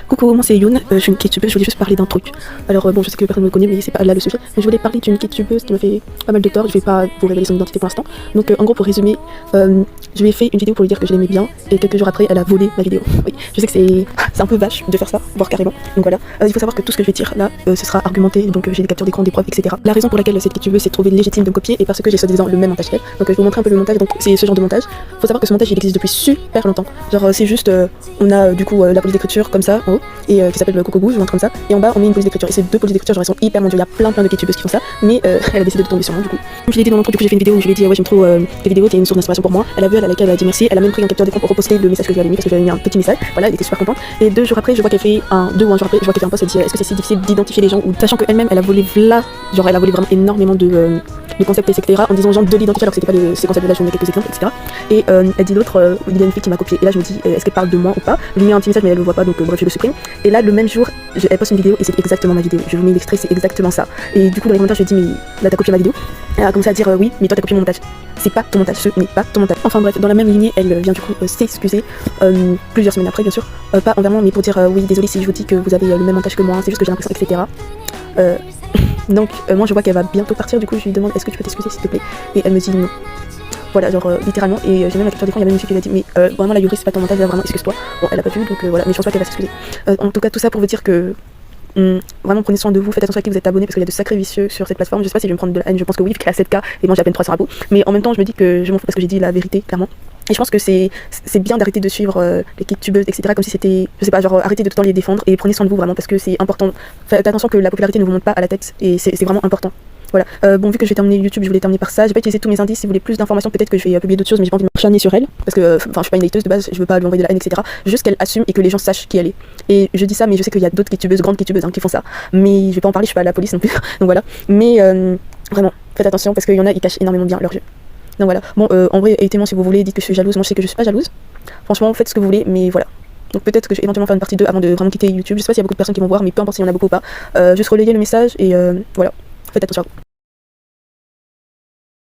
Coucou, moi c'est Youn, je suis une kittubeuse, je voulais juste parler d'un truc. Alors bon, je sais que personne ne me connaît, mais c'est pas là le sujet. Mais je voulais parler d'une kittubeuse qui m'a fait pas mal de tort, je vais pas vous révéler son identité pour l'instant. Donc en gros, pour résumer, je lui ai fait une vidéo pour lui dire que je l'aimais bien, et quelques jours après, elle a volé ma vidéo. Oui, je sais que c'est un peu vache de faire ça, voire carrément. Donc voilà, il faut savoir que tout ce que je vais dire là, ce sera argumenté, donc j'ai des captures d'écran, des preuves, etc. La raison pour laquelle cette kittubeuse s'est trouvée légitime de me copier est parce que j'ai soi-disant le même montage qu'elle. Donc je vais vous montrer un peu le montage, donc c'est ce genre de montage. Faut savoir que ce montage il existe depuis super longtemps. Genre c'est juste, on a du coup la police d'écriture comme ça en haut, et qui s'appelle Coco Gouge, ou un truc comme ça, et en bas on met une police d'écriture. Et ces deux polices d'écriture genre elles sont hyper mondiales, il y a plein de kitubeuses qui font ça, mais elle a décidé de tomber sur moi du coup. Comme je l'ai dit dans l'intro, du coup j'ai fait une vidéo où je lui ai dit ouais j'aime trop tes vidéos, t'es une source d'inspiration pour moi. Elle a vu, elle a liké, elle a dit merci, elle a même pris un capture d'écran pour reposter le message que je lui avais mis parce que j'avais mis un petit message. Voilà, elle était super contente. Et 2 jours après, je vois qu'elle fait un jour après, je vois qu'elle fait un post, elle dit est-ce que c'est si difficile d'identifier les gens, ou sachant qu'elle-même elle a volé genre elle a volé vraiment énormément de concepts etc. en disant aux gens de l'identifier alors que c'était pas ces concepts là, je vous mets quelques exemples etc. Et elle dit l'autre, il y a une fille qui m'a copié, et là je me dis est-ce qu'elle parle de moi ou pas. Je lui mets un petit message mais elle le voit pas, donc bref je le supprime. Et là le même jour elle poste une vidéo et c'est exactement ma vidéo, je vous mets l'extrait, c'est exactement ça. Et du coup dans les commentaires je lui dis mais là t'as copié ma vidéo. Elle a commencé à dire oui mais toi t'as copié mon montage, c'est pas ton montage, ce n'est pas ton montage. Enfin bref, dans la même lignée elle vient du coup s'excuser plusieurs semaines après bien sûr, pas envers moi mais pour dire oui désolé si je vous dis que vous avez le même montage que moi, c'est juste que j'ai l'impression etc. Donc moi je vois qu'elle va bientôt partir, du coup je lui demande est-ce que tu peux t'excuser s'il te plaît, et elle me dit non. Voilà, genre littéralement, et j'ai même la capture d'écran, il y a même une fille qui lui a dit mais vraiment la Yuri c'est pas ton montage là, vraiment excuse-toi. Bon elle a pas vu donc voilà, mais je pense pas qu'elle va s'excuser. En tout cas tout ça pour vous dire que vraiment prenez soin de vous, faites attention à qui vous êtes abonné parce qu'il y a de sacrés vicieux sur cette plateforme. Je sais pas si je vais me prendre de la haine, je pense que oui vu qu'elle a 7K et moi j'ai à peine 300 abos, mais en même temps je me dis que je m'en fous parce que j'ai dit la vérité clairement. Et je pense que c'est bien d'arrêter de suivre les kittubeuses etc. comme si c'était, je sais pas, genre arrêtez de tout le temps les défendre et prenez soin de vous vraiment parce que c'est important. Faites attention que la popularité ne vous monte pas à la tête et c'est vraiment important. Voilà, bon vu que je vais terminer YouTube, je voulais terminer par ça. J'ai pas utilisé tous mes indices, si vous voulez plus d'informations peut-être que je vais publier d'autres choses, mais j'ai pas envie de m'acharner sur elle parce que enfin je suis pas une hateuse de base, je veux pas lui envoyer de la haine etc. Juste qu'elle assume et que les gens sachent qui elle est. Et je dis ça mais je sais qu'il y a d'autres kittubeuses, grandes kittubeuses qui font ça, mais je vais pas en parler, je suis pas à la police non plus. Donc voilà, mais vraiment faites attention parce qu'il y en a ils cachent énormément bien leur jeu. Donc voilà, bon en vrai aidez-moi si vous voulez, dites que je suis jalouse, moi je sais que je suis pas jalouse. Franchement faites ce que vous voulez, mais voilà. Donc peut-être que je vais éventuellement faire une partie 2 avant de vraiment quitter YouTube. Je sais pas s'il y a beaucoup de personnes qui vont voir, mais peu importe s'il y en a beaucoup ou pas. Juste relayer le message et voilà. Faites attention à vous.